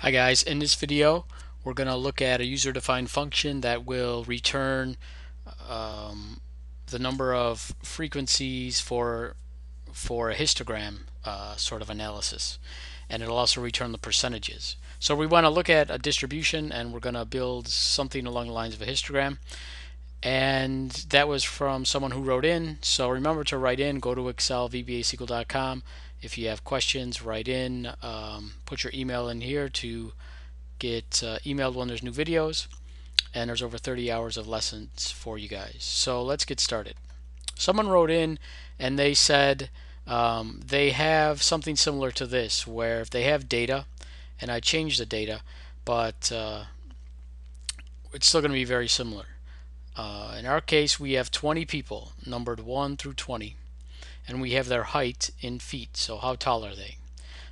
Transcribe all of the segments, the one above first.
Hi guys, in this video we're going to look at a user-defined function that will return um, the number of frequencies for a histogram sort of analysis, and it'll also return the percentages. So we want to look at a distribution, and we're going to build something along the lines of a histogram, and that was from someone who wrote in. So remember to write in. Go to Excel vbasql.com. If you have questions, write in. Put your email in here to get emailed when there's new videos, and there's over 30 hours of lessons for you guys. So let's get started. Someone wrote in and they said they have something similar to this, where if they have data, and I changed the data, but it's still going to be very similar. In our case, we have 20 people, numbered 1 through 20, and we have their height in feet. So how tall are they?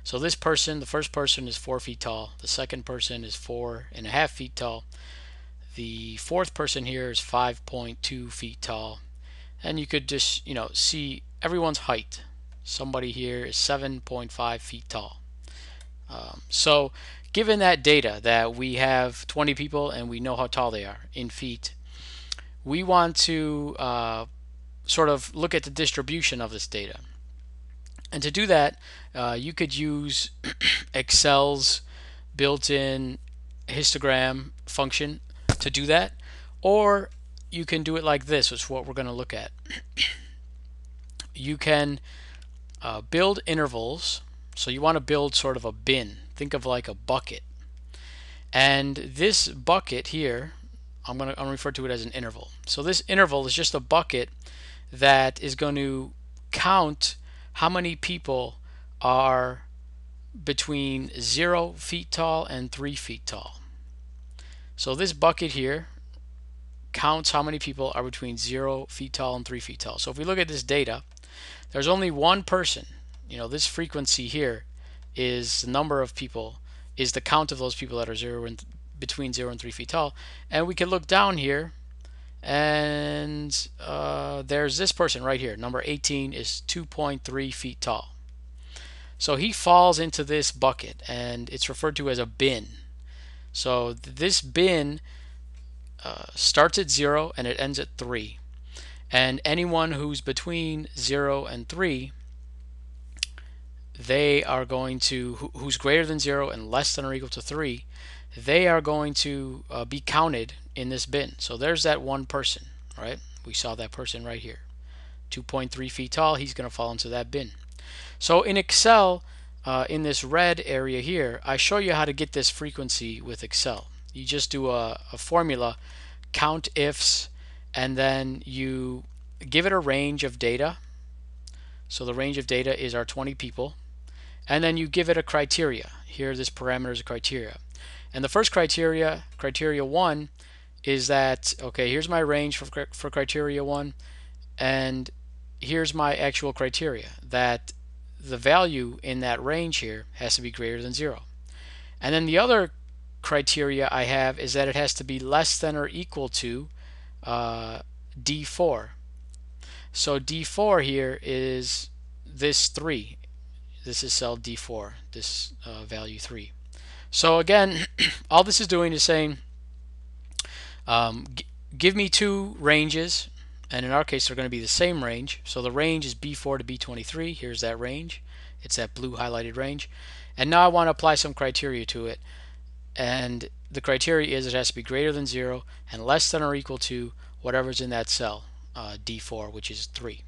So this person, the first person, is 4 feet tall. The second person is 4.5 feet tall. The fourth person here is 5.2 feet tall. And you could just, see everyone's height. Somebody here is 7.5 feet tall. So given that data that we have 20 people and we know how tall they are in feet, we want to sort of look at the distribution of this data. And to do that, you could use Excel's built-in histogram function to do that, or you can do it like this, which is what we're going to look at. You can build intervals. So you want to build sort of a bin. Think of like a bucket. And this bucket here, I'm going to refer to it as an interval. So this interval is just a bucket that is going to count how many people are between 0 feet tall and 3 feet tall. So this bucket here counts how many people are between 0 feet tall and 3 feet tall. So if we look at this data, there's only one person. This frequency here is the number of people, is the count of those people that are between 0 and 3 feet tall. And we can look down here, and there's this person right here. Number 18 is 2.3 feet tall. So he falls into this bucket, and it's referred to as a bin. So this bin starts at 0 and it ends at 3. And anyone who's between 0 and 3, they are going to, who's greater than 0 and less than or equal to 3, they are going to be counted in this bin. So there's that one person, right? We saw that person right here. 2.3 feet tall, he's going to fall into that bin. So in Excel, in this red area here, I show you how to get this frequency with Excel. You just do a formula, count ifs, and then you give it a range of data. So the range of data is our 20 people. And then you give it a criteria. Here, this parameter is a criteria. And the first criteria, criteria 1, is that, okay, here's my range for criteria 1, and here's my actual criteria, that the value in that range here has to be greater than 0. And then the other criteria I have is that it has to be less than or equal to D4. So D4 here is this 3. This is cell D4, this value 3. So again, all this is doing is saying, give me two ranges, and in our case they're going to be the same range. So the range is B4 to B23. Here's that range. It's that blue highlighted range. And now I want to apply some criteria to it. And the criteria is it has to be greater than 0 and less than or equal to whatever's in that cell, D4, which is 3.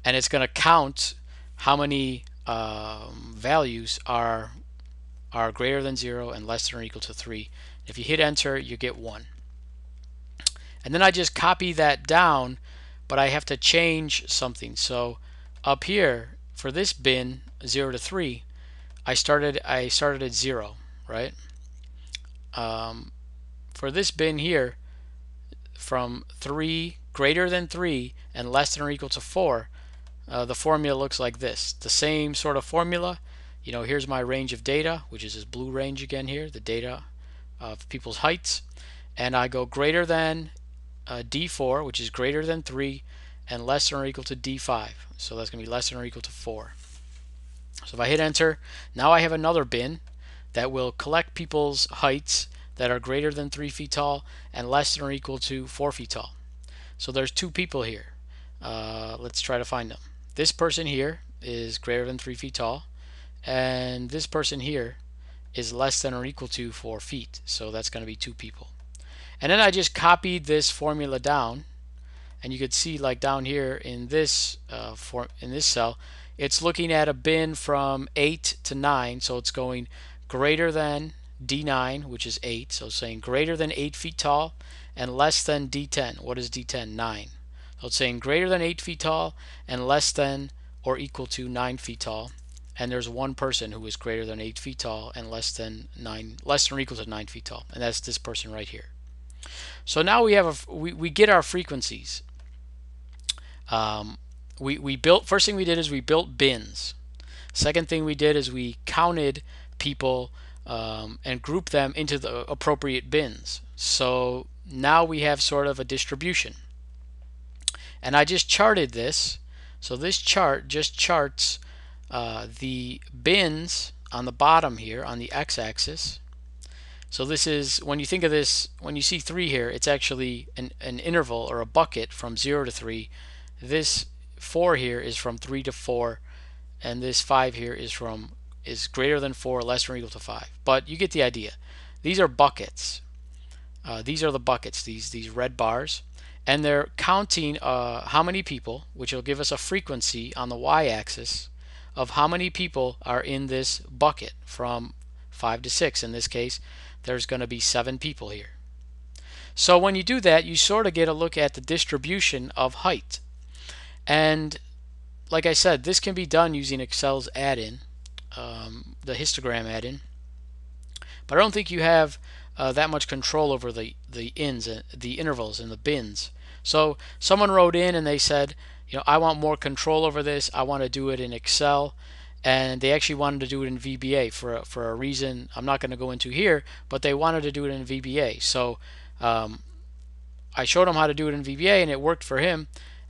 And it's going to count how many values are greater than 0 and less than or equal to 3. If you hit enter, you get 1. And then I just copy that down, but I have to change something. So up here for this bin 0 to 3, I started at 0, right? For this bin here, from 3 greater than 3 and less than or equal to 4, the formula looks like this. The same sort of formula. Here's my range of data, which is this blue range again here, the data of people's heights. And I go greater than D4, which is greater than 3, and less than or equal to D5. So that's going to be less than or equal to 4. So if I hit enter, now I have another bin that will collect people's heights that are greater than 3 feet tall and less than or equal to 4 feet tall. So there's two people here. Let's try to find them. This person here is greater than 3 feet tall, and this person here is less than or equal to 4 feet. So that's going to be two people. And then I just copied this formula down, and you could see like down here in this in this cell, it's looking at a bin from 8 to 9, so it's going greater than D9, which is 8, so it's saying greater than 8 feet tall and less than D10. What is D10? 9. So it's saying greater than 8 feet tall and less than or equal to 9 feet tall. And there's one person who is greater than 8 feet tall and less than or equal to 9 feet tall, and that's this person right here. So now we have we get our frequencies. We built, first thing we did is we built bins. Second thing we did is we counted people and grouped them into the appropriate bins. So now we have sort of a distribution. And I just charted this. So this chart just charts the bins on the bottom here on the x-axis. So this is, when you think of this, when you see 3 here, it's actually an interval or a bucket from 0 to 3. This 4 here is from 3 to 4, and this 5 here is greater than 4, less than or equal to 5. But you get the idea. These are buckets. These are the buckets, these red bars, and they're counting how many people, which will give us a frequency on the y-axis of how many people are in this bucket from 5 to 6. In this case, there's going to be 7 people here. So when you do that, you sort of get a look at the distribution of height. And like I said, this can be done using Excel's add-in, the histogram add-in. But I don't think you have that much control over the intervals and the bins. So someone wrote in and they said, you know, I want more control over this. I want to do it in Excel. And they actually wanted to do it in VBA for a reason I'm not going to go into here, but they wanted to do it in VBA. So I showed him how to do it in VBA, and it worked for him.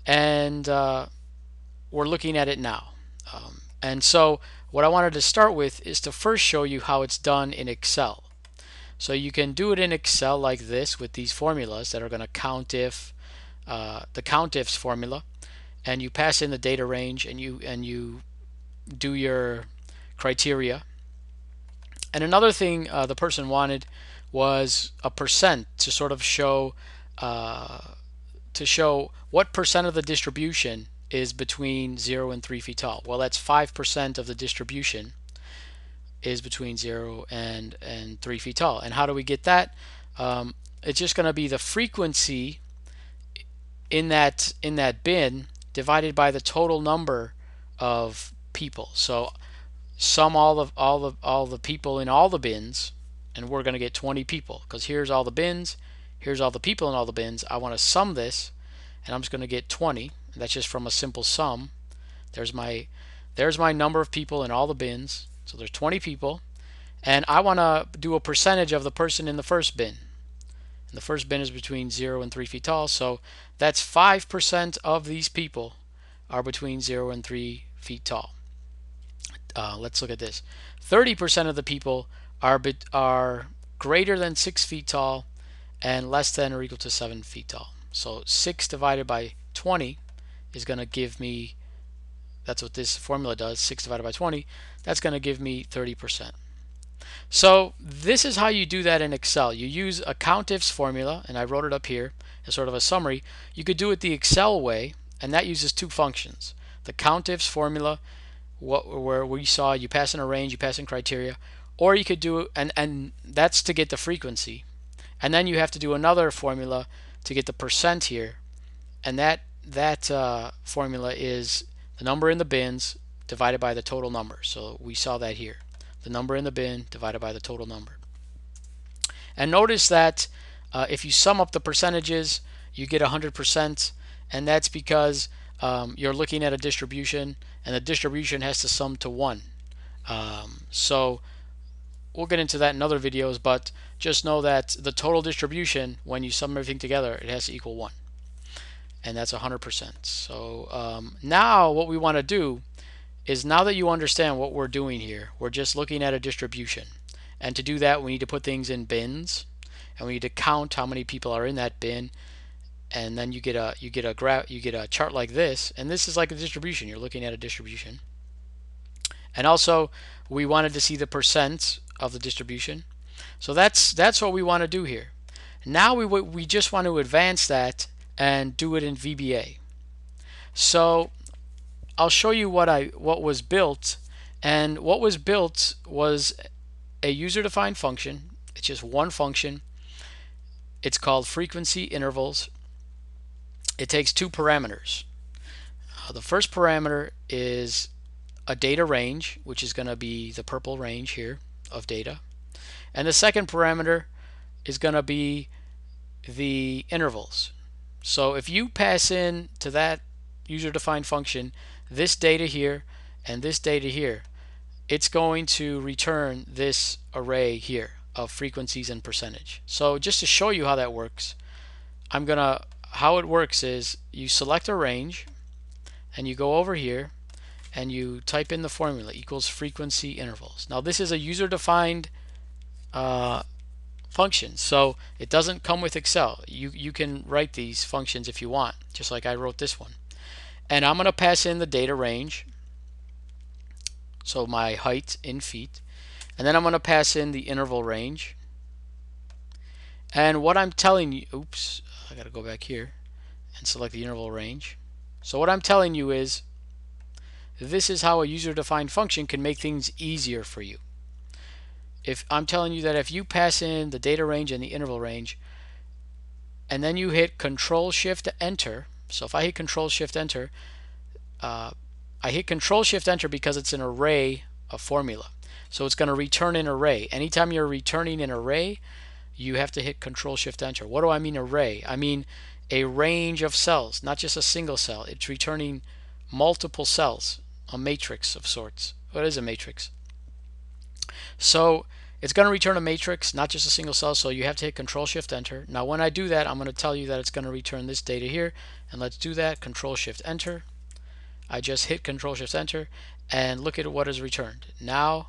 And we're looking at it now. And so what I wanted to start with is to first show you how it's done in Excel. So you can do it in Excel like this with these formulas that are going to count if, the countifs formula, and you pass in the data range and you do your criteria. And another thing the person wanted was a percent to sort of show what percent of the distribution is between 0 and 3 feet tall. Well, that's 5% of the distribution is between 0 and 3 feet tall. And how do we get that? It's just going to be the frequency in that bin divided by the total number of people. So sum all the people in all the bins, and we're going to get 20 people, because here's all the bins, here's all the people in all the bins. I want to sum this, and I'm just going to get 20. That's just from a simple sum. There's my number of people in all the bins. So there's 20 people, and I want to do a percentage of the person in the first bin. And the first bin is between 0 and 3 feet tall, so that's 5% of these people are between 0 and 3 feet tall. Let's look at this. 30% of the people are greater than 6 feet tall and less than or equal to 7 feet tall. So 6 divided by 20 is going to give me, that's what this formula does, 6 divided by 20, that's going to give me 30%. So this is how you do that in Excel. You use a countifs formula, and I wrote it up here as sort of a summary. You could do it the Excel way, and that uses two functions. The countifs formula, where we saw you pass in a range, you pass in criteria, or you could do, and that's to get the frequency. And then you have to do another formula to get the percent here, and that formula is the number in the bins divided by the total number. So we saw that here. The number in the bin divided by the total number. And notice that if you sum up the percentages, you get 100%, and that's because you're looking at a distribution, and the distribution has to sum to 1. So we'll get into that in other videos, but just know that the total distribution, when you sum everything together, it has to equal 1. And that's 100%. So now what we want to do is, now that you understand what we're doing here, we're just looking at a distribution. And to do that, we need to put things in bins, and we need to count how many people are in that bin. And then you get a chart like this, and this is like a distribution. You're looking at a distribution. And also, we wanted to see the percent of the distribution. So that's what we want to do here. Now we just want to advance that and do it in VBA. So I'll show you what was built, and what was built was a user-defined function. It's just one function. It's called frequency intervals. It takes two parameters. The first parameter is a data range, which is going to be the purple range here of data. And the second parameter is going to be the intervals. So if you pass in to that user-defined function this data here and this data here, it's going to return this array here of frequencies and percentage. So just to show you how that works, how it works is you select a range and you go over here and you type in the formula equals frequency intervals. Now this is a user-defined function, so it doesn't come with Excel. You can write these functions if you want, just like I wrote this one. And I'm going to pass in the data range, so my height in feet, and then I'm going to pass in the interval range. And what I'm telling you, oops, I got to go back here and select the interval range. So what I'm telling you is this is how a user-defined function can make things easier for you. If I'm telling you that if you pass in the data range and the interval range, and then you hit Control Shift Enter. So if I hit Control Shift Enter, I hit Control Shift Enter because it's an array of formula. So it's going to return an array. Anytime you're returning an array, you have to hit Control Shift Enter. What do I mean array? I mean a range of cells, not just a single cell. It's returning multiple cells, a matrix of sorts. What is a matrix? So it's going to return a matrix, not just a single cell, so you have to hit Control Shift Enter. Now when I do that, I'm going to tell you that it's going to return this data here, and let's do that. Control Shift Enter. I just hit Control Shift Enter, and look at what is returned. Now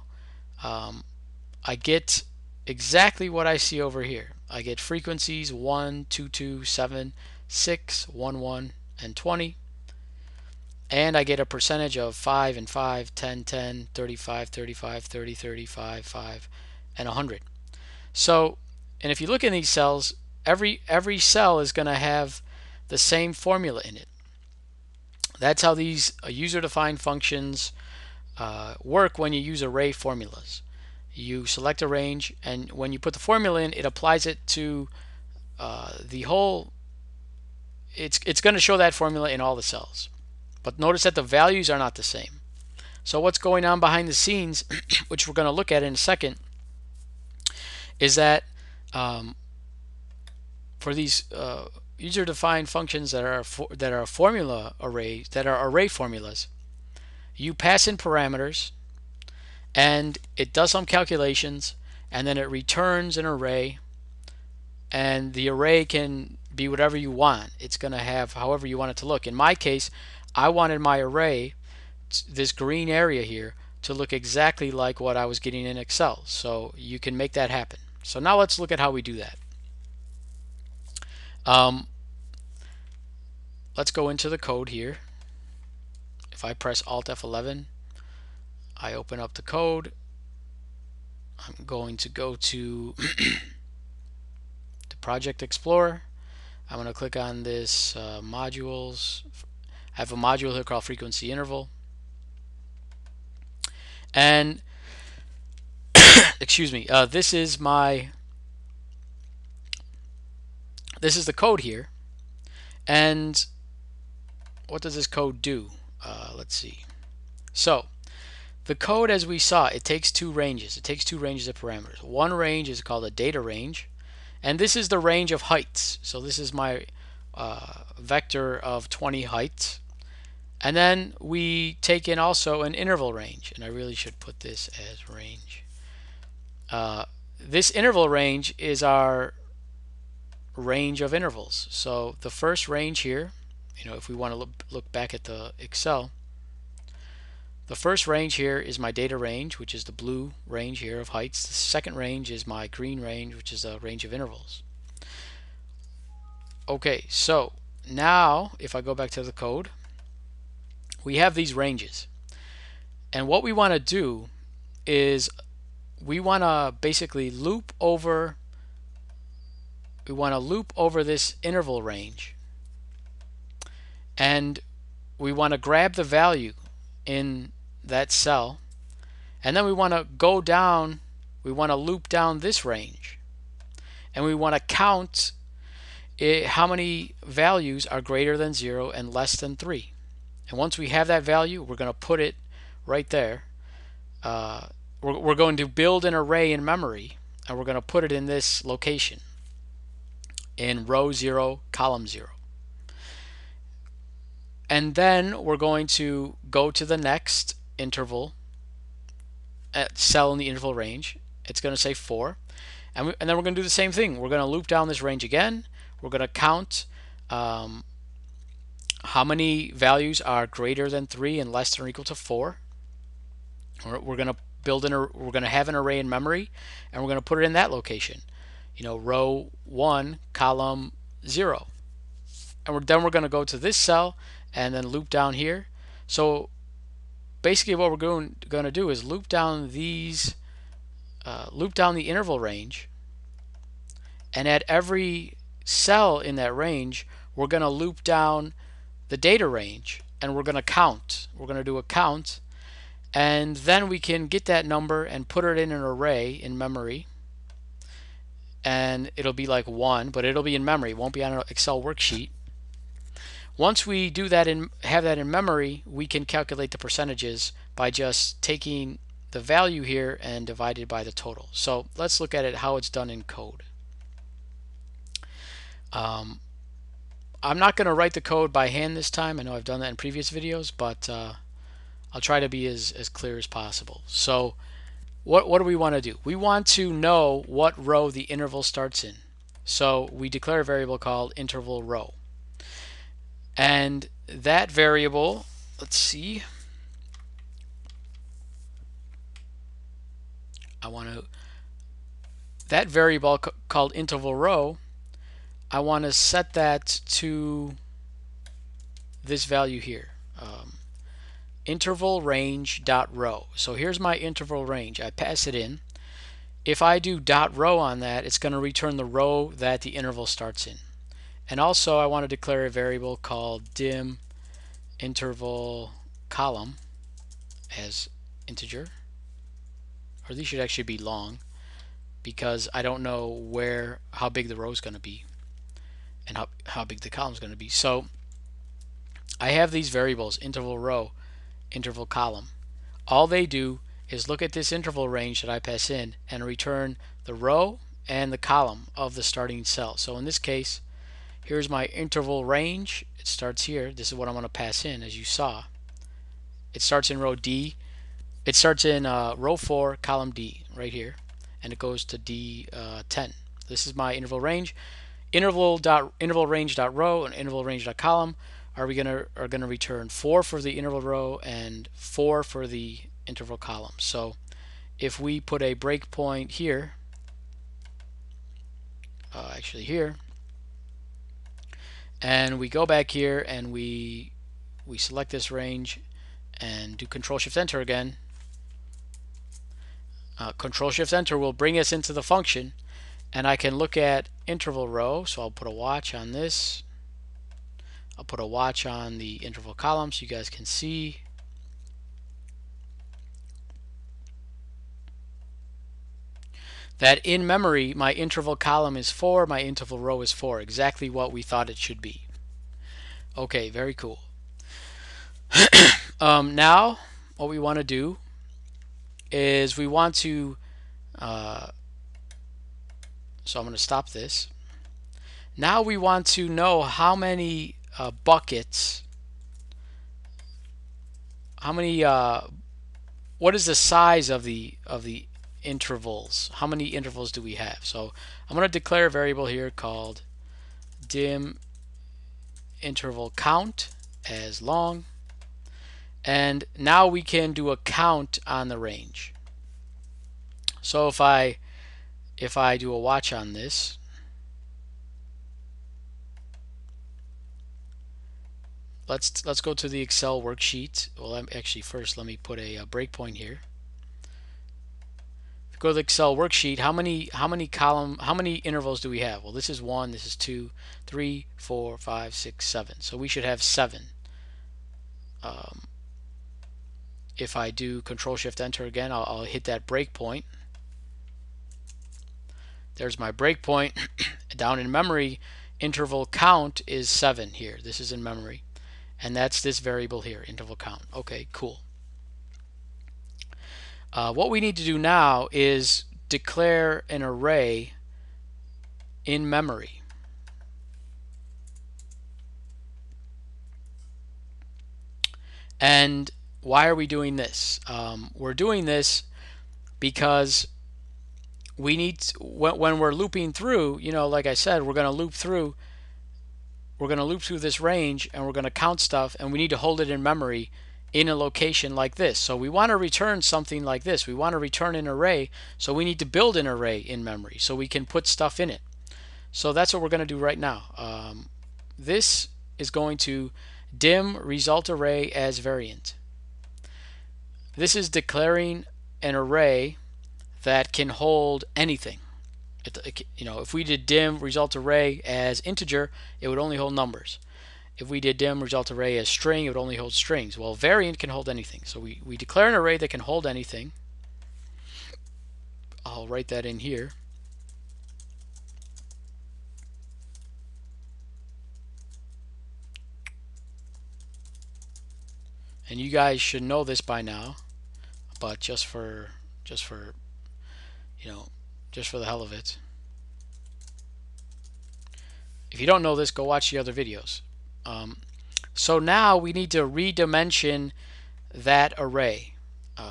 I get exactly what I see over here. I get frequencies 1, 2, 2, 7, 6, 1, 1, and 20. And I get a percentage of 5 and 5, 10, 10, 35, 35, 30, 35, 5, and 100. So, and if you look in these cells, every cell is going to have the same formula in it. That's how these user-defined functions work when you use array formulas. You select a range, and when you put the formula in, it applies it to the whole. It's going to show that formula in all the cells. But notice that the values are not the same. So what's going on behind the scenes, which we're going to look at in a second, is that for these user-defined functions that are formula arrays, that are array formulas, you pass in parameters, and it does some calculations, and then it returns an array, and the array can be whatever you want. It's going to have however you want it to look. In my case, I wanted my array, this green area here, to look exactly like what I was getting in Excel. So you can make that happen. So now let's look at how we do that. Let's go into the code here. If I press Alt F11, I open up the code. I'm going to go to the Project Explorer. I'm going to click on this modules. I have a module here called frequency interval. And excuse me, this is the code here. And what does this code do? Let's see. So the code, as we saw, it takes two ranges. It takes two ranges of parameters. One range is called a data range, and this is the range of heights. So this is my vector of 20 heights. And then we take in also an interval range, and I really should put this as range. This interval range is our range of intervals. So the first range here, if we want to look back at the Excel, The first range here is my data range, which is the blue range here of heights. The second range is my green range, which is the range of intervals. Okay, so now if I go back to the code, we have these ranges. And what we want to do is we want to basically loop over this interval range, and we want to grab the value in that cell, and then we want to go down, we want to loop down this range, and we want to count how many values are greater than 0 and less than 3. And once we have that value, we're going to put it right there. We're going to build an array in memory, and we're going to put it in this location in row 0, column 0. And then we're going to go to the next interval cell in the interval range. It's going to say 4. And then we're going to do the same thing. We're going to loop down this range again. We're going to count how many values are greater than 3 and less than or equal to 4. We're going to we're going to have an array in memory, and we're going to put it in that location. Row 1, column 0. And then we're going to go to this cell and then loop down here. So basically what we're going to do is loop down these, loop down the interval range, and at every cell in that range we're going to loop down the data range, and we're going to count. We're going to do a count, and then we can get that number and put it in an array in memory, and it'll be like 1, but it'll be in memory. It won't be on an Excel worksheet. Once we do that and have that in memory, we can calculate the percentages by just taking the value here and divided by the total. So let's look at it how it's done in code. I'm not going to write the code by hand this time. I know I've done that in previous videos, but I'll try to be as clear as possible. So what do we want to do? We want to know what row the interval starts in. So we declare a variable called interval row. And that variable, let's see, that variable called interval row, I want to set that to this value here, interval range dot row. So here's my interval range. I pass it in. If I do dot row on that, it's going to return the row that the interval starts in. And also I want to declare a variable called dim interval column as integer, or these should actually be long because I don't know how big the row is going to be and how big the column is going to be. So I have these variables, interval row, interval column. All they do is look at this interval range that I pass in and return the row and the column of the starting cell. So in this case, here's my interval range. It starts here. This is what I'm going to pass in, as you saw. It starts in row D. It starts in row 4, column D, right here, and it goes to D10. This is my interval range. Interval range dot row and interval range dot column are going to return 4 for the interval row and 4 for the interval column. So if we put a breakpoint here, actually here, and we go back here and we select this range and do CTRL SHIFT ENTER again, CTRL SHIFT ENTER will bring us into the function, and I can look at interval row. So I'll put a watch on this. I'll put a watch on the interval column so you guys can see. That in memory my interval column is 4, my interval row is 4, exactly what we thought it should be. Okay, very cool. Now what we want to do is we want to so I'm going to stop this. Now we want to know how many buckets, what is the size of the intervals? How many intervals do we have? So I'm going to declare a variable here called dim interval count as long, And now we can do a count on the range. So if I do a watch on this, let's go to the Excel worksheet. Well, actually first let me put a breakpoint here. Go to the Excel worksheet. How many intervals do we have? Well, this is 1, this is 2, 3, 4, 5, 6, 7. So we should have 7. If I do Control Shift Enter again, I'll hit that breakpoint. There's my breakpoint. Down in memory, interval count is 7 here. This is in memory. And that's this variable here, interval count. Okay, cool. What we need to do now is declare an array in memory. And why are we doing this? We're doing this because we need to, when we're looping through, you know, like I said, we're going to loop through this range, and we're going to count stuff, and we need to hold it in memory in a location like this. So we want to return something like this. We want to return an array, so we need to build an array in memory so we can put stuff in it. So that's what we're going to do right now. This is going to dim result array as variant. This is declaring an array that can hold anything. You know, if we did dim result array as integer, it would only hold numbers. If we did dim result array as string, it would only hold strings. Well, variant can hold anything. So we declare an array that can hold anything. I'll write that in here. And you guys should know this by now, but just for you know, just for the hell of it. If you don't know this, go watch the other videos. So now we need to redimension that array.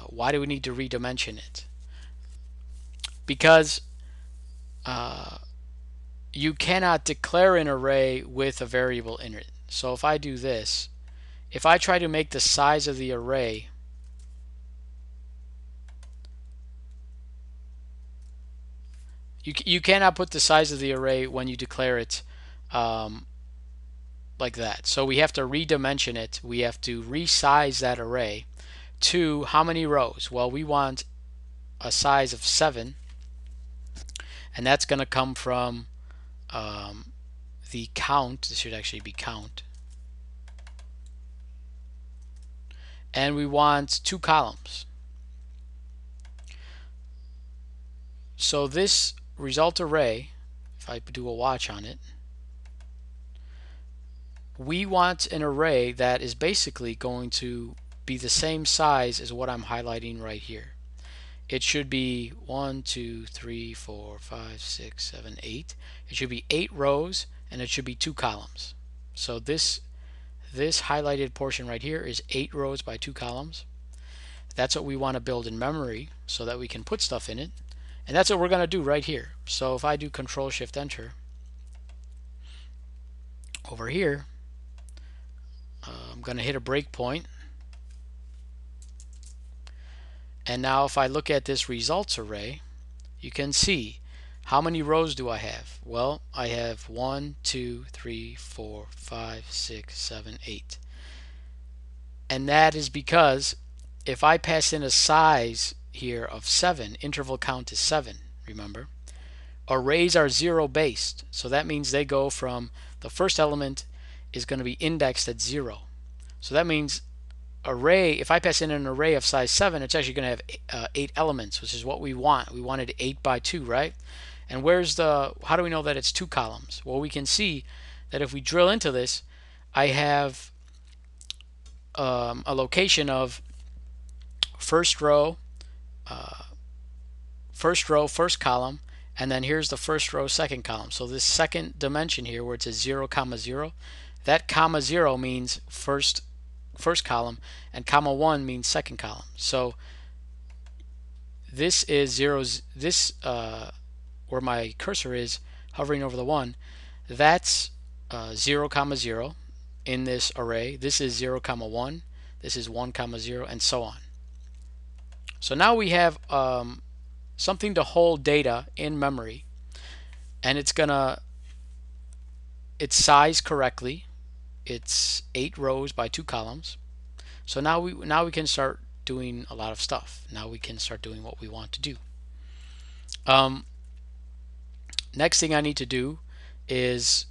Why do we need to redimension it? Because you cannot declare an array with a variable in it. So if I do this, if I try to make the size of the array you cannot put the size of the array when you declare it like that. So we have to redimension it. We have to resize that array to how many rows? Well, we want a size of 7, and that's going to come from the count. This should actually be count. And we want 2 columns. So this result array, if I do a watch on it, we want an array that is basically going to be the same size as what I'm highlighting right here. It should be 1, 2, 3, 4, 5, 6, 7, 8. It should be 8 rows, and it should be 2 columns. So this highlighted portion right here is 8 rows by 2 columns. That's what we want to build in memory so that we can put stuff in it. And that's what we're going to do right here. So if I do Control Shift Enter over here, I'm going to hit a breakpoint. And now if I look at this results array, you can see how many rows do I have? Well, I have 1, 2, 3, 4, 5, 6, 7, 8. And that is because if I pass in a size here of 7, interval count is 7, remember? Arrays are 0 based, so that means they go from the first element is going to be indexed at 0. So that means array, if I pass in an array of size 7, it's actually going to have 8 elements, which is what we want. We wanted 8 by 2, right? And how do we know that it's 2 columns? Well, we can see that if we drill into this, I have a location of first row, first column, and then here's the first row, second column. So this second dimension here where it says 0, 0, that comma 0 means first column, and comma 1 means second column. So this is 0, where my cursor is hovering over the 1, that's 0, 0 in this array. This is 0, 1. This is 1 comma 0, and so on. So now we have something to hold data in memory, and it's sized correctly. It's 8 rows by 2 columns. So now we can start doing a lot of stuff. Now we can start doing what we want to do. Next thing I need to do is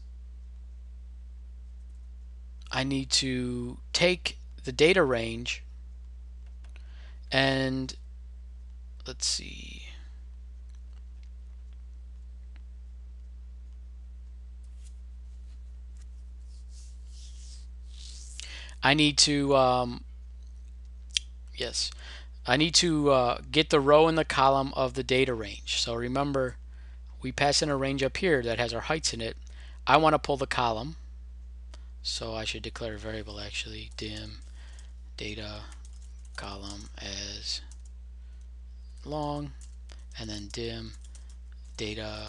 I need to take the data range and let's see. I need to yes, I need to get the row and the column of the data range. So remember, we pass in a range up here that has our heights in it. I want to pull the column, so I should declare a variable actually, dim data column as long, and then dim data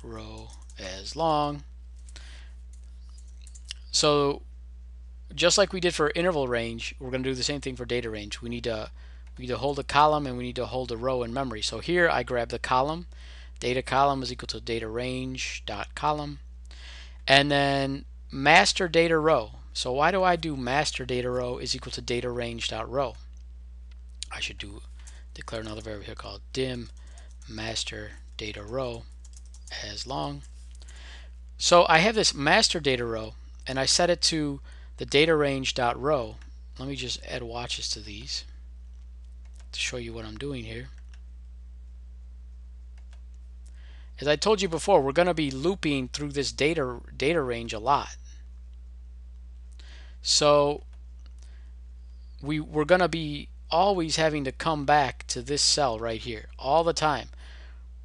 row as long. So just like we did for interval range, we're going to do the same thing for data range. We need to hold a column and we need to hold a row in memory. So here I grab the column. Data column is equal to data range dot column, and then master data row. So why do I do master data row is equal to data range dot row? I should declare another variable here called dim master data row as long. So I have this master data row, and I set it to the data range dot row. Let me just add watches to these to show you what I'm doing here. As I told you before, we're going to be looping through this data range a lot. So we're going to be always having to come back to this cell right here all the time.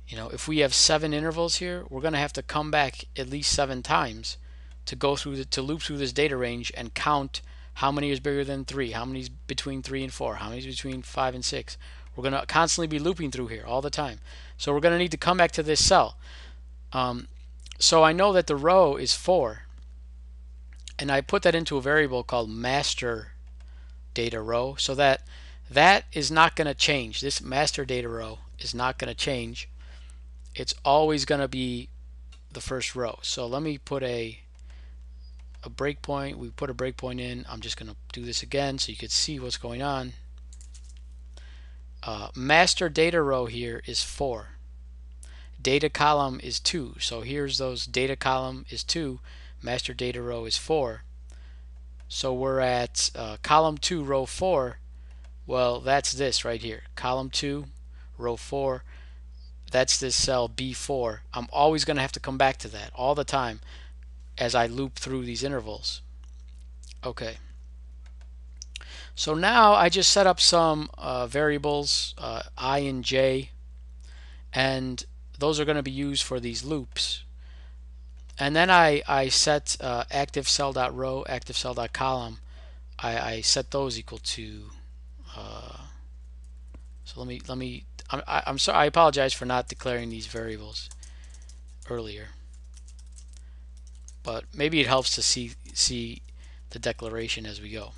You know, if we have 7 intervals here, we're going to have to come back at least 7 times to go through to loop through this data range and count how many is bigger than 3, how many is between 3 and 4, how many is between 5 and 6. We're going to constantly be looping through here all the time. So we're going to need to come back to this cell. So I know that the row is 4, and I put that into a variable called master data row, so that is not going to change. This master data row is not going to change. It's always going to be the first row. So let me put a breakpoint. We put a breakpoint in. I'm just going to do this again so you can see what's going on. Master data row here is 4. Data column is 2. So here's those data column is 2. Master data row is 4. So we're at column 2, row 4. Well, that's this right here. Column 2, row 4. That's this cell B4. I'm always going to have to come back to that all the time as I loop through these intervals. Okay. So now I just set up some variables, I and J, and those are going to be used for these loops. And then I set active cell.row, active cell.column. I set those equal to. So let me. I'm sorry. I apologize for not declaring these variables earlier, but maybe it helps to see the declaration as we go.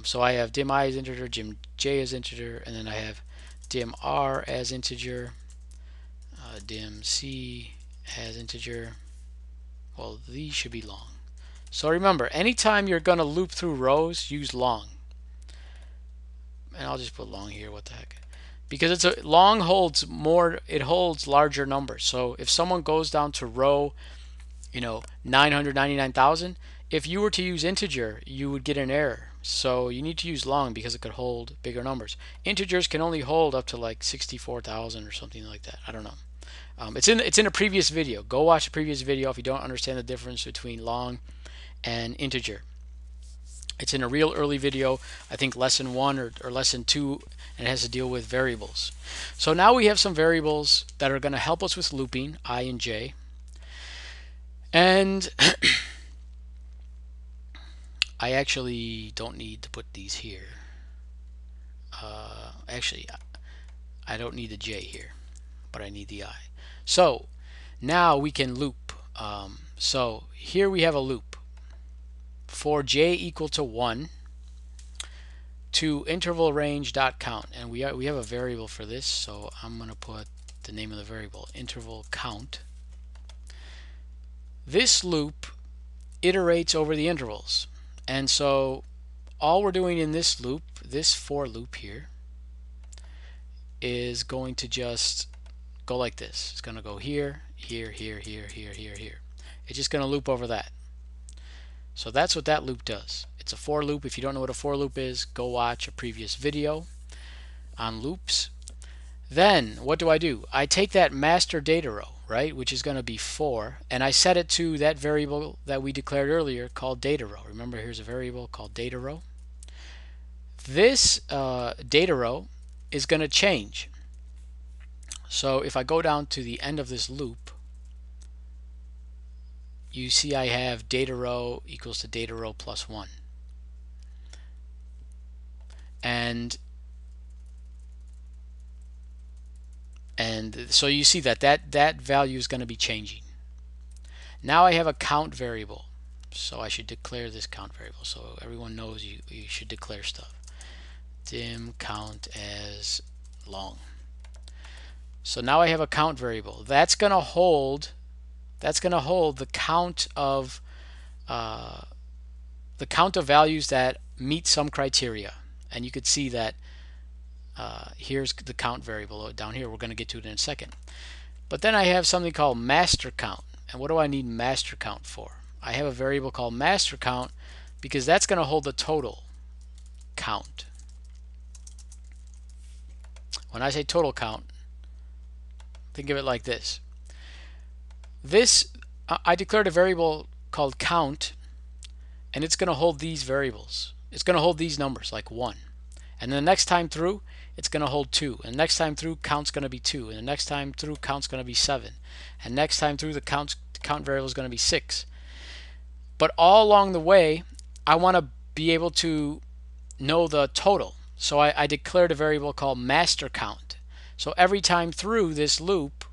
So I have dim I as integer, dim j as integer, and then I have dim r as integer, dim c as integer. Well, these should be long. So remember, anytime you're going to loop through rows, use long. And I'll just put long here, what the heck. Because long holds more, it holds larger numbers. So if someone goes down to row, 999,000, if you were to use integer, you would get an error. So you need to use long because it could hold bigger numbers. Integers can only hold up to like 64,000 or something like that. I don't know. It's in a previous video. Go watch the previous video if you don't understand the difference between long and integer. It's in a real early video, I think lesson 1 or lesson 2, and it has to deal with variables. So now we have some variables that are going to help us with looping, I and J. And I actually don't need to put these here. Actually, I don't need the J here, but I need the I. So now we can loop. So here we have a loop. For j equal to 1, to interval range dot count, and we have a variable for this, so I'm going to put the name of the variable interval count. This loop iterates over the intervals, and so all we're doing in this loop, this for loop here, is going to just go like this. It's going to go here, here, here, here, here, here, here. It's just going to loop over that. So that's what that loop does. It's a for loop. If you don't know what a for loop is, go watch a previous video on loops. Then what do? I take that master data row, right, which is going to be 4, and I set it to that variable that we declared earlier called data row. Remember, here's a variable called data row. This data row is going to change. So if I go down to the end of this loop, you see I have data row equals to data row plus 1. And so you see that value is going to be changing. Now I have a count variable, so I should declare this count variable so everyone knows you should declare stuff. Dim count as long. So now I have a count variable that's going to hold the count of values that meet some criteria, and you could see that here's the count variable down here. We're going to get to it in a second. But then I have something called master count. And what do I need master count for? I have a variable called master count because that's going to hold the total count. When I say total count, think of it like this. I declared a variable called count, and it's going to hold these variables. It's going to hold these numbers like 1. And then the next time through, it's going to hold 2. And the next time through, count's going to be 2. And the next time through, count's going to be 7. And next time through, the count variable is going to be 6. But all along the way, I want to be able to know the total. So I declared a variable called master count. So every time through this loop,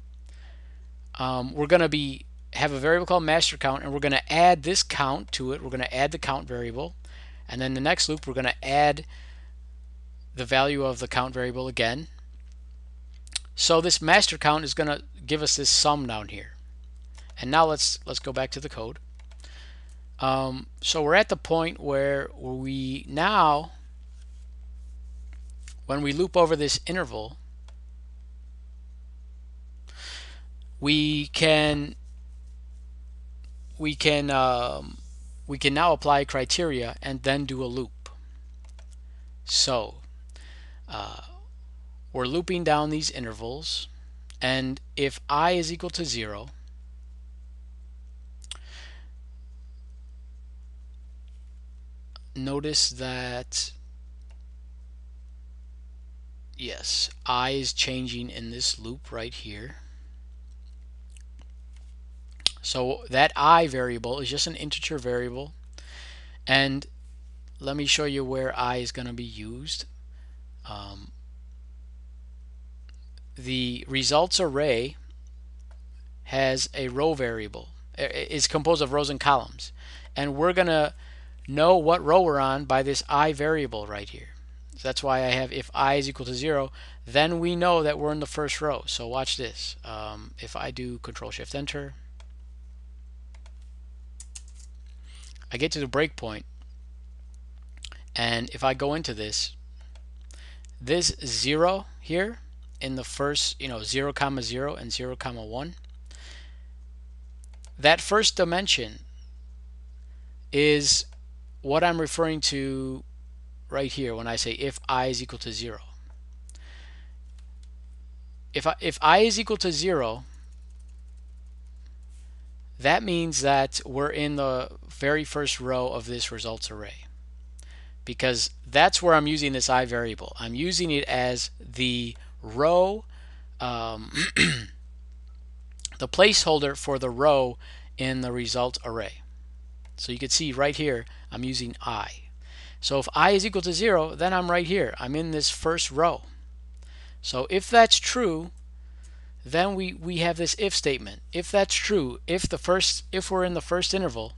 we're going to have a variable called master count, and we're going to add this count to it. We're going to add the count variable. And then the next loop, we're going to add the value of the count variable again. So this master count is going to give us this sum down here. And now let's go back to the code. So we're at the point where we now, when we loop over this interval, we can now apply criteria and then do a loop. So we're looping down these intervals, and if I is equal to 0, notice that yes, I is changing in this loop right here. So that I variable is just an integer variable, and let me show you where I is going to be used. The results array has a row variable. It's composed of rows and columns, and we're going to know what row we're on by this I variable right here. So that's why I have if I is equal to 0, then we know that we're in the first row. So watch this. If I do CTRL SHIFT ENTER, I get to the breakpoint, and if I go into this 0 here in the first, 0, 0 and 0, 1, that first dimension is what I'm referring to right here when I say if I is equal to 0. If I is equal to 0, that means that we're in the very first row of this results array, because that's where I'm using this I variable. I'm using it as the row, the placeholder for the row in the result array. So you can see right here I'm using I. So if I is equal to 0, then I'm right here. I'm in this first row. So if that's true, then we have this if statement. If that's true, if we're in the first interval,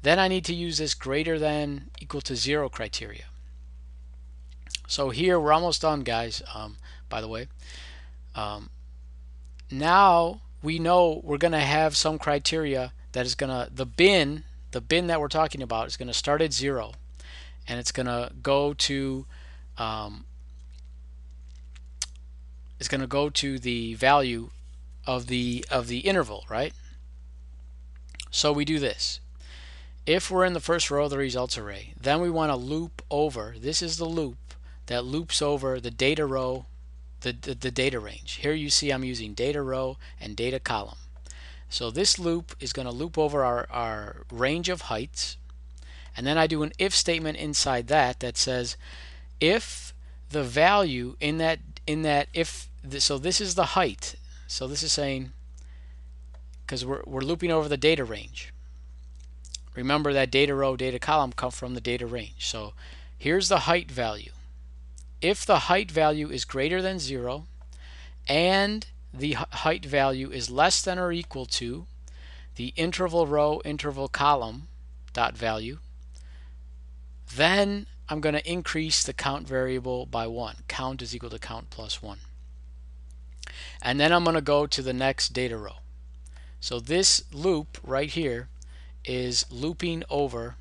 then I need to use this greater than equal to 0 criteria. So here we're almost done, guys. By the way, now we know we're going to have some criteria that is going to, the bin that we're talking about is going to start at 0, and it's going to go to the value of the interval, right? So we do this. If we're in the first row of the results array, then we want to loop over. This is the loop that loops over the data row, the data range. Here you see I'm using data row and data column. So this loop is going to loop over our range of heights, and then I do an if statement inside that says if the value in that so this is the height. So this is saying, because we're looping over the data range. Remember that data row, data column come from the data range. So here's the height value. If the height value is greater than 0 and the height value is less than or equal to the interval row, interval column dot value, then I'm going to increase the count variable by 1. Count is equal to count plus 1. And then I'm going to go to the next data row. So this loop right here is looping over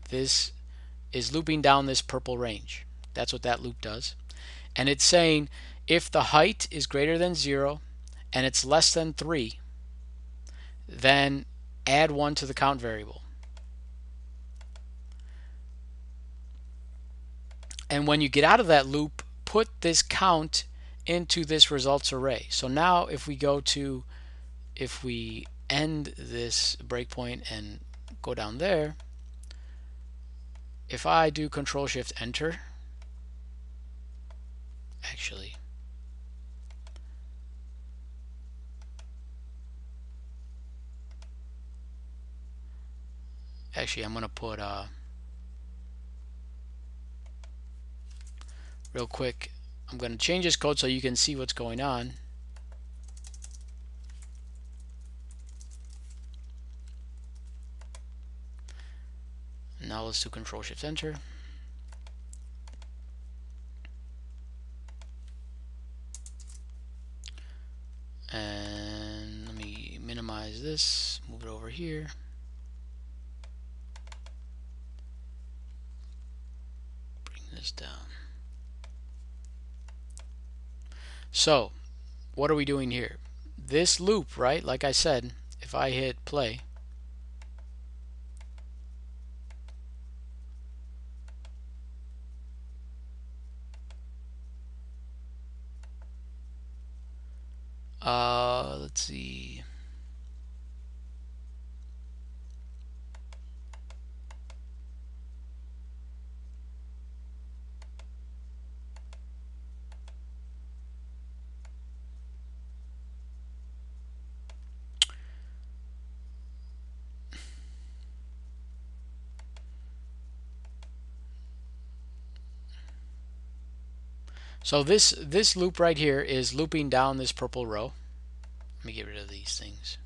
this, is looping down this purple range. That's what that loop does. And it's saying if the height is greater than 0 and it's less than 3, then add 1 to the count variable. And when you get out of that loop, put this count into this results array. So now if we go to, if we end this breakpoint and go down there, if I do CTRL SHIFT ENTER, actually I'm going to put real quick, I'm going to change this code so you can see what's going on. Now let's do CTRL SHIFT ENTER. And let me minimize this, move it over here. Bring this down. So what are we doing here? This loop, right, like I said, if I hit play, let's see. So this loop right here is looping down this purple row. Let me get rid of these things.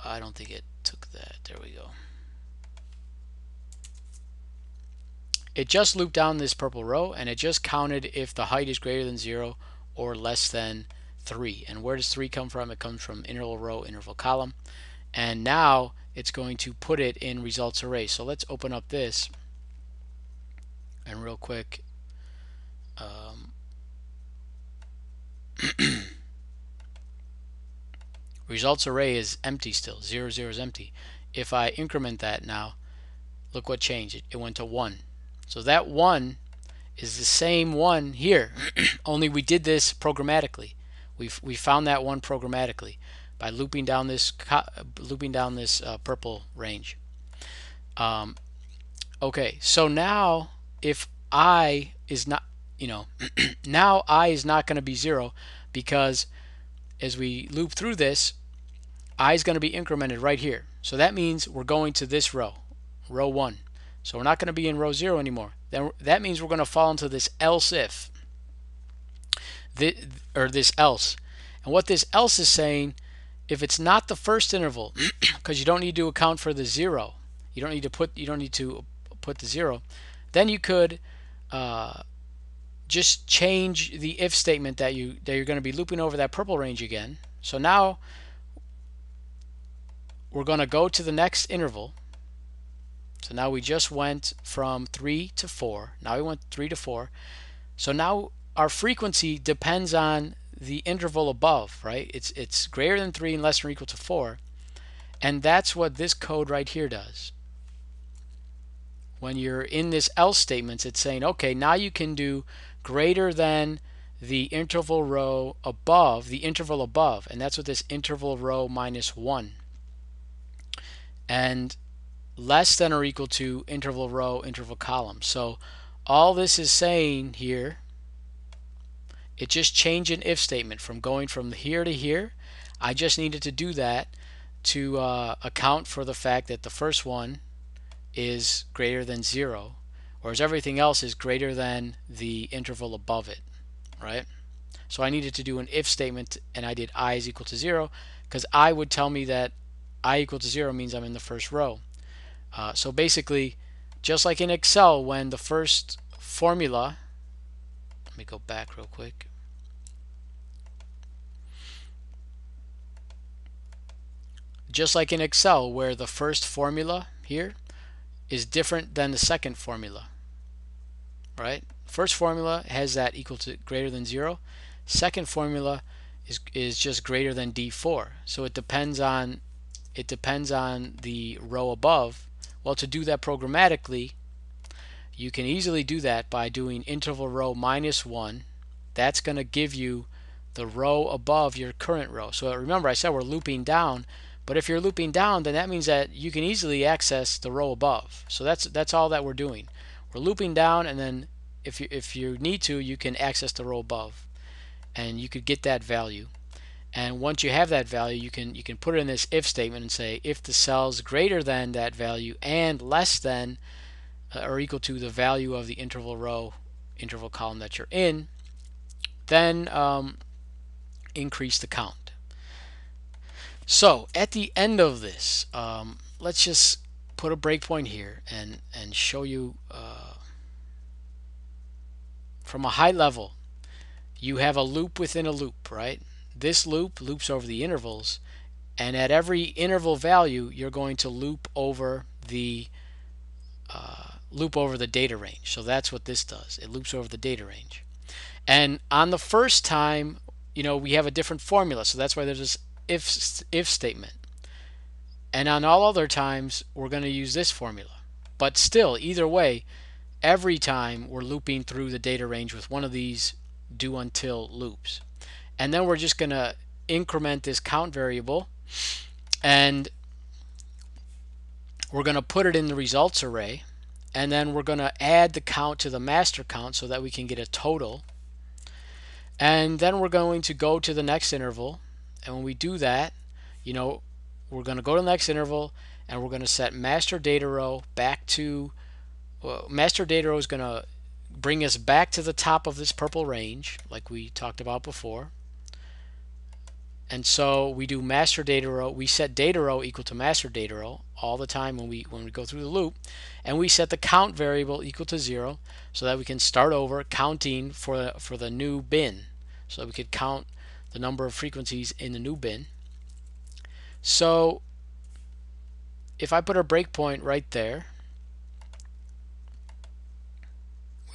I don't think it took that. There we go. It just looped down this purple row, and it just counted if the height is greater than 0 or less than 3. And where does 3 come from? It comes from interval row, interval column. And now it's going to put it in results array. So let's open up this, and real quick, results array is empty still. 0, 0 is empty. If I increment that now, look what changed. It went to 1. So that 1 is the same 1 here, only we did this programmatically. We found that 1 programmatically by looping down this purple range. Okay, so now if I is not, now I is not going to be 0, because as we loop through this, I is going to be incremented right here. So that means we're going to this row, row 1. So we're not going to be in row 0 anymore. Then that means we're going to fall into this else if, or this else. And what this else is saying, if it's not the first interval, because you don't need to account for the 0, You don't need to put the 0. Then you could just change the if statement that you're going to be looping over that purple range again. So now we're going to go to the next interval. So now we just went from 3 to 4. Now we went 3 to 4. So now our frequency depends on the interval above, right? It's greater than 3 and less than or equal to 4. And that's what this code right here does. When you're in this else statements, it's saying, okay, now you can do greater than the interval row above, the interval above, and that's what this interval row minus 1. And less than or equal to interval row, interval column. So all this is saying here, it just changed an if statement from going from here to here. I just needed to do that to account for the fact that the first one is greater than 0, whereas everything else is greater than the interval above it, right? So I needed to do an if statement, and I did I is equal to 0, because I would tell me that I equal to 0 means I'm in the first row. So basically, just like in Excel, when the first formula, let me go back real quick. Just like in Excel, where the first formula here is different than the second formula, right? First formula has that equal to greater than 0. Second formula is just greater than D4. So it depends on the row above. Well, to do that programmatically, you can easily do that by doing interval row minus 1. That's going to give you the row above your current row. So remember, I said we're looping down, but if you're looping down, then that means that you can easily access the row above. So that's all that we're doing. We're looping down, and then if you need to, you can access the row above, and you could get that value. And once you have that value, you can put it in this if statement and say if the cell's greater than that value and less than or equal to the value of the interval row, interval column that you're in, then increase the count. So at the end of this, let's just put a breakpoint here and show you from a high level. You have a loop within a loop, right? This loop loops over the intervals, and at every interval value, you're going to loop over the data range. So that's what this does. It loops over the data range. And on the first time, we have a different formula, so that's why there's this if statement. And on all other times, we're going to use this formula. But still, either way, every time we're looping through the data range with one of these do until loops. And then we're just going to increment this count variable, and we're going to put it in the results array, and then we're going to add the count to the master count so that we can get a total. And then we're going to go to the next interval, and when we do that, we're going to go to the next interval, and we're going to set master data row back to master data row is going to bring us back to the top of this purple range like we talked about before. And so we do master data row, we set data row equal to master data row all the time when we go through the loop, and we set the count variable equal to 0 so that we can start over counting for the new bin, so that we could count the number of frequencies in the new bin. So if I put a breakpoint right there,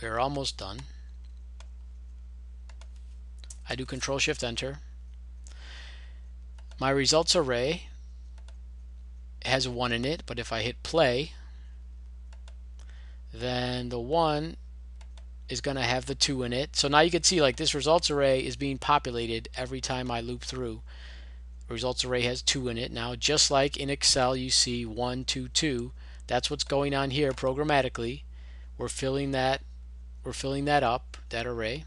we're almost done. I do CTRL SHIFT ENTER. My results array has a 1 in it, but if I hit play, then the 1 is going to have the 2 in it. So now you can see like this results array is being populated every time I loop through. Results array has 2 in it. Now just like in Excel you see 1, 2, 2, that's what's going on here programmatically. We're filling that up, that array.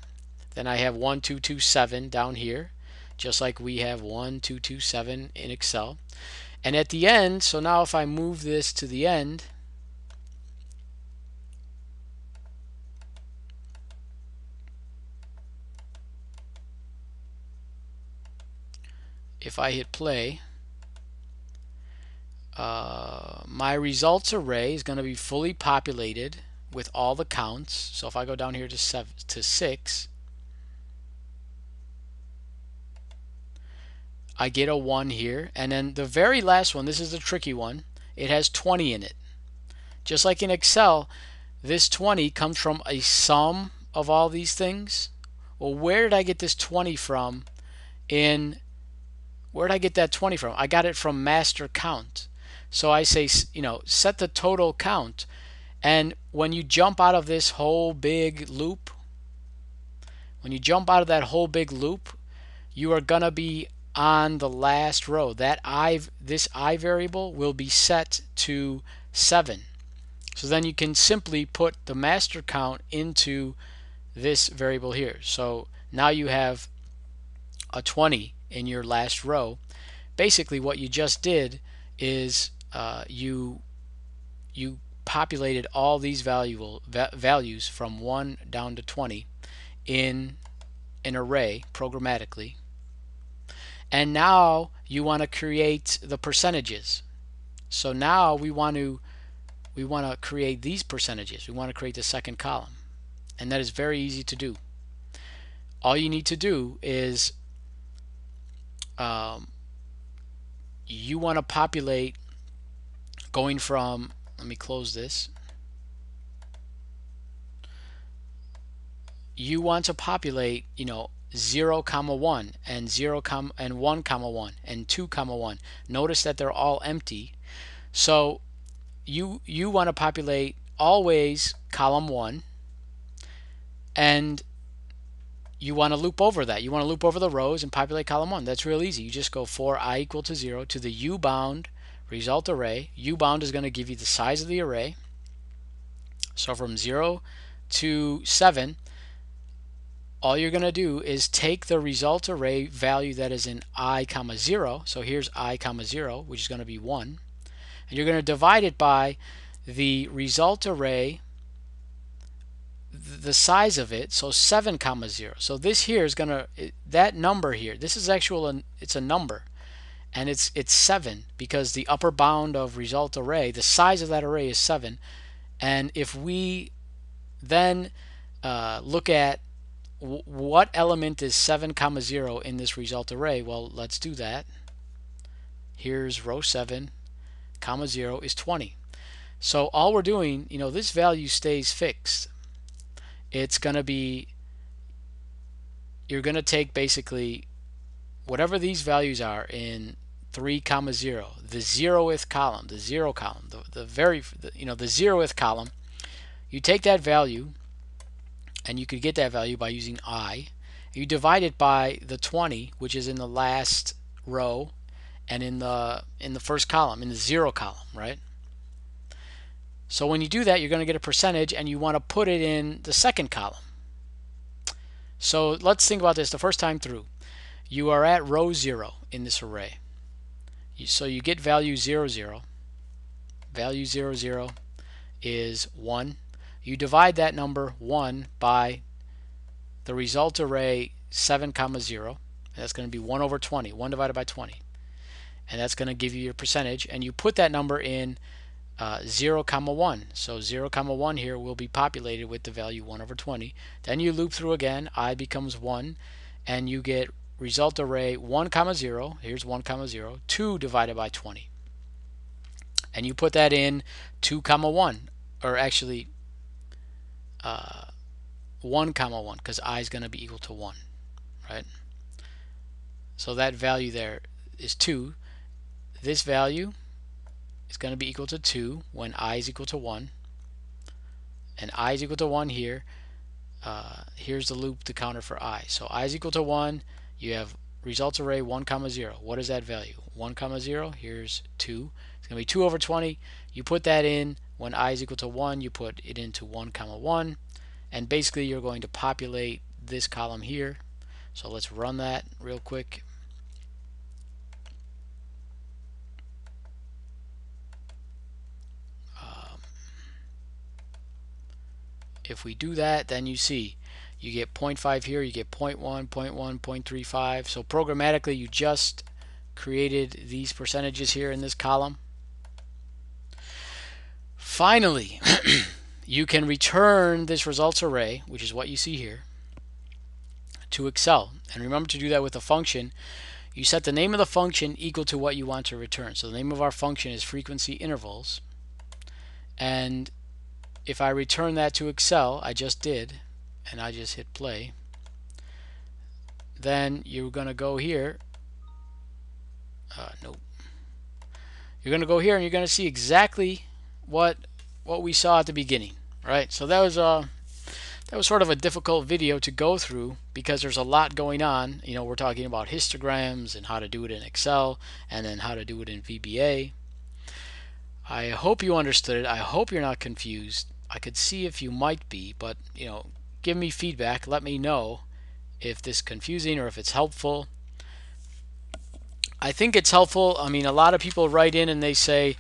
Then I have 1, 2, 2, 7 down here, just like we have 1, 2, 2, 7 in Excel. And at the end, so now if I move this to the end, if I hit play, my results array is going to be fully populated with all the counts. So if I go down here to 6, I get a 1 here, and then the very last one, this is the tricky one, it has 20 in it. Just like in Excel, this 20 comes from a sum of all these things. Well, where did I get this 20 from? Where did I get that 20 from? I got it from master count. So I say, set the total count, and when you jump out of this whole big loop, you are gonna be on the last row. This I variable will be set to 7. So then you can simply put the master count into this variable here. So now you have a 20 in your last row. Basically what you just did is you populated all these values from 1 down to 20 in an array programmatically. And now you want to create the percentages. So now we want to create these percentages. We want to create the second column. And that is very easy to do. All you need to do is you want to populate going from, let me close this. You want to populate, 0, 1 and 0, and 1, 1 and 2, 1. Notice that they're all empty. So you want to populate always column 1, and you want to loop over that. You want to loop over the rows and populate column 1. That's real easy. You just go for I equal to 0 to the U-bound result array. U-bound is going to give you the size of the array. So from 0 to 7, all you're going to do is take the result array value that is in I, 0. So here's I, 0, which is going to be 1. And you're going to divide it by the result array, the size of it, so 7, 0. So this here is going to, that number here, this is it's a number, and it's 7 because the upper bound of result array, the size of that array is 7. And if we then look at what element is 7, 0 in this result array, well, let's do that. Here's row 7, 0 is 20. So all we're doing, this value stays fixed. It's going to be, you're going to take basically whatever these values are in 3, 0, the 0th column, the 0 column, the 0th column. You take that value, and you could get that value by using I. You divide it by the 20, which is in the last row, and in the first column, in the 0 column, right? So when you do that, you're going to get a percentage, and you want to put it in the second column. So let's think about this the first time through. You are at row 0 in this array. So you get value 0, 0. Value 0, 0 is 1. You divide that number 1 by the result array 7, 0. And that's going to be 1 over 20. 1 divided by 20. And that's going to give you your percentage. And you put that number in 0, 1. So 0, 1 here will be populated with the value 1 over 20. Then you loop through again. I becomes 1. And you get result array 1, 0. Here's 1, 0. 2 divided by 20. And you put that in 2, 1. Or actually 1, 1, because I is going to be equal to 1, right? So that value there is 2. This value is going to be equal to 2 when I is equal to 1. And I is equal to 1 here. Here's the loop to counter for I. So I is equal to 1. You have results array 1, 0. What is that value? 1, 0. Here's 2. It's going to be 2 over 20. You put that in. When I is equal to 1, you put it into 1, 1. And basically you're going to populate this column here. So let's run that real quick. If we do that, then you see you get 0.5 here, you get 0.1, 0.1, 0.35. So programmatically you just created these percentages here in this column. Finally, you can return this results array, which is what you see here, to Excel. And remember to do that with a function. You set the name of the function equal to what you want to return. So the name of our function is frequency intervals. And if I return that to Excel, I just did, and I just hit play, then you're going to go here. Nope. You're going to go here and you're going to see exactly what we saw at the beginning. Right? So that was sort of a difficult video to go through because there's a lot going on. You know, we're talking about histograms and how to do it in Excel and then how to do it in VBA. I hope you understood it. I hope you're not confused. I could see if you might be, but you know, give me feedback. Let me know if this is confusing or if it's helpful. I think it's helpful. I mean, a lot of people write in and they say,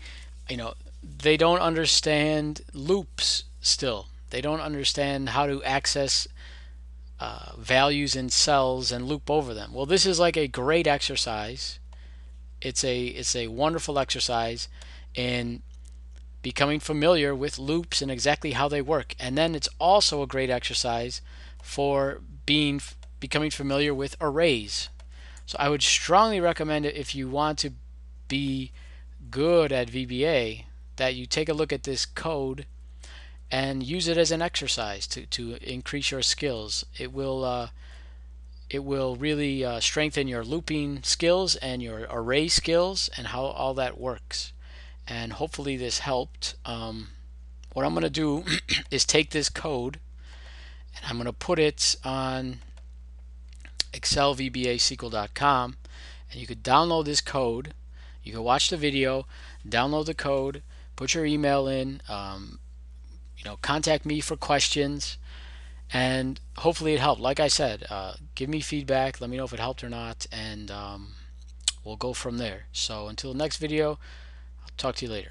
you know, they don't understand loops still. They don't understand how to access values in cells and loop over them. Well, this is like a great exercise. It's a wonderful exercise in becoming familiar with loops and exactly how they work. And then it's also a great exercise for becoming familiar with arrays. So I would strongly recommend it if you want to be good at VBA, that you take a look at this code and use it as an exercise to increase your skills. It will really strengthen your looping skills and your array skills and how all that works. And hopefully this helped. What I'm going to do is take this code and I'm going to put it on excelvbasequel.com, and you could download this code. You can watch the video, download the code, put your email in, you know, contact me for questions, and hopefully it helped. Like I said, give me feedback, let me know if it helped or not, and we'll go from there. So until the next video, I'll talk to you later.